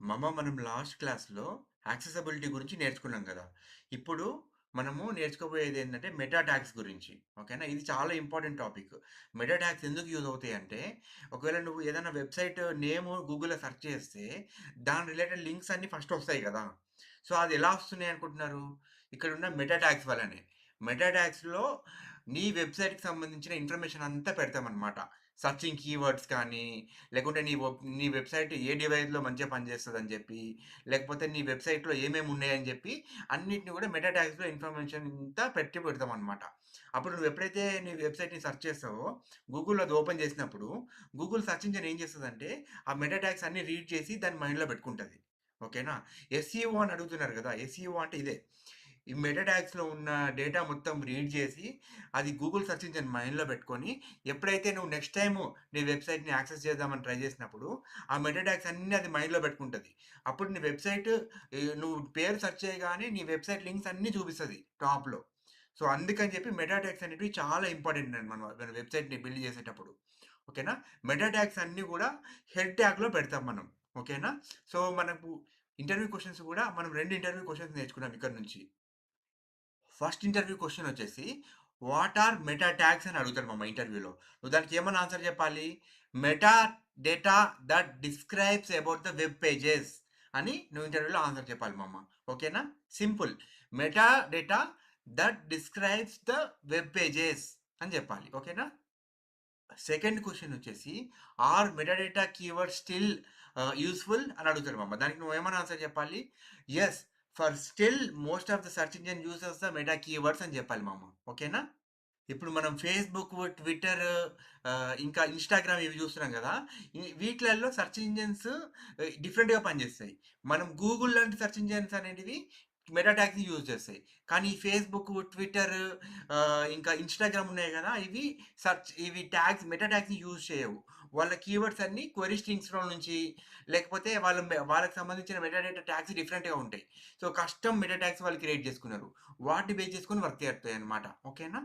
మనం లాస్ట్ క్లాస్‌లో యాక్సెసిబిలిటీ గురించి నేర్చుకున్నాం గదా! ఇప్పుడు మనము నేర్చుకోబోయేదేంటంటే మెటా ట్యాగ్స్ గురించి. ఓకేనా? ఇది చాలా ఇంపార్టెంట్ టాపిక్. మెటా ట్యాగ్స్ ఎందుకు యూజ్ అవుతాయంటే, ఒకవేళ నువ్వు ఏదైనా వెబ్‌సైట్ నేమ్ గూగుల్‌లో సెర్చ్ చేస్తే, దాని రిలేటెడ్ లింక్స్ అన్నీ ఫస్ట్ వస్తాయి గదా! సో, అది ఎలా వస్తున్నాయి అనుకుంటున్నారు? ఇక్కడున్న మెటా ట్యాగ్స్ వల్లనే. మెటా ట్యాగ్స్‌లో నీ వెబ్‌సైట్‌కి సంబంధించిన ఇన్ఫర్మేషన్ అంతా పెడతామనమాట. సెర్చింగ్ కీవర్డ్స్ కానీ, లేకుంటే నీ వెబ్‌సైట్ ఏ డివైస్‌లో మంచిగా పనిచేస్తదని జెప్పి, లేకపోతే నీ వెబ్‌సైట్‌లో ఏమేమి ఉన్నాయని జెప్పి, అన్నిటిని గూడా మెటా ట్యాగ్స్‌లో ఇన్ఫర్మేషన్ అంతా పెడతామనమాట. అప్పుడు నువ్వెప్పుడైతే నీ వెబ్‌సైట్‌ని సెర్చ్ చేస్తావో, గూగుల్‌లో అది ఓపెన్ చేసినప్పుడు, గూగుల్ సెర్చ్ ఇంజిన్ ఏం చేస్తదంటే, ఆ మెటా ట్యాగ్స్ అన్నీ రీడ్ చేసి దాన్ని మైండ్‌లో పెట్టుకుంటది. ఓకేనా? ఎస్‌ఈఓ అని అడుగుతున్నారు గదా! ఎస్‌ఈఓ అంటే ఇదే. ఈ మెటా ట్యాగ్స్‌లో ఉన్న డేటా మొత్తం రీడ్ చేసి, అది గూగుల్ సెర్చ్ ఇంజిన్ మైండ్‌లో పెట్టుకొని, ఎప్పుడైతే నువ్వు నెక్స్ట్ టైము నీ వెబ్‌సైట్‌ని యాక్సెస్ చేద్దామని ట్రై చేసినప్పుడు, ఆ మెటా ట్యాగ్స్ అన్నీ అది మైండ్‌లో పెట్టుకుంటది. అప్పుడు నీ వెబ్‌సైట్ నువ్వు పేరు సెర్చ్ చేయగానే నీ వెబ్‌సైట్ లింక్స్ అన్నీ చూపిస్తది టాప్‌లో. సో, అందుకని చెప్పి మెటా ట్యాగ్స్ అనేటివి చాలా ఇంపార్టెంట్ అండి మన వెబ్‌సైట్‌ని బిల్డ్ చేసేటప్పుడు. ఓకేనా? మెటా ట్యాగ్స్ అన్నీ కూడా హెడ్ ట్యాగ్‌లో పెడతాం మనం. ఓకేనా? సో, మనకు ఇంటర్వ్యూ క్వెషన్స్ కూడా మనం 2 ఇంటర్వ్యూ క్వెషన్స్ నేర్చుకున్నాం ఇక్కడ నుంచి. ఫస్ట్ ఇంటర్వ్యూ క్వెషన్ వచ్చేసి, వాట్ ఆర్ మెటా ట్యాగ్స్ అని అడుగుతాడు ఇంటర్వ్యూలో. నువ్వు దానికి ఏమని ఆన్సర్ చెప్పాలి? Metadata that describes about the web pages అని నువ్వు ఇంటర్వ్యూలో ఆన్సర్ చెప్పాలి ఓకేనా? Simple. Metadata that describes the web pages అని చెప్పాలి. ఓకేనా? సెకండ్ క్వెషన్ వచ్చేసి, are metadata keyword still useful అని అడుగుతాడు దానికి నువ్వేమని ఆన్సర్ చెప్పాలి? Yes. For still most of the search engine uses the meta keywords అని చెప్పాలి ఓకేనా? ఇప్పుడు మనం ఫేస్‌బుక్, ట్విట్టర్ ఇంకా ఇన్‌స్టాగ్రామ్ ఇవి చూస్తున్నాం గదా! వీటిలల్లో సెర్చ్ ఇంజిన్స్ డిఫరెంట్‌గా పనిచేస్తాయి. మనం గూగుల్ లాంటి సెర్చ్ ఇంజిన్స్ అనేటివి మెటా ట్యాగ్స్‌ని యూజ్ చేస్తాయి. కానీ ఫేస్‌బుక్, ట్విట్టర్ ఇంకా ఇన్‌స్టాగ్రామ్ ఉన్నాయి గదా! ఇవి ట్యాగ్స్ మెటా ట్యాగ్స్‌ని యూజ్ చేయవు. వాళ్ళ కీవర్డ్స్ అన్నీ క్వెరీ స్ట్రింగ్స్‌లో నుంచి లేకపోతే వాళ్ళకి సంబంధించిన మెటా డేటా ట్యాగ్స్ డిఫరెంట్‌గా ఉంటాయి. సో, కస్టమ్ మెటా ట్యాగ్స్ వాళ్ళు క్రియేట్ చేసుకున్నారు. వాటిని బేస్ చేసుకొని వర్క్ చేస్తాయన్నమాట. ఓకేనా?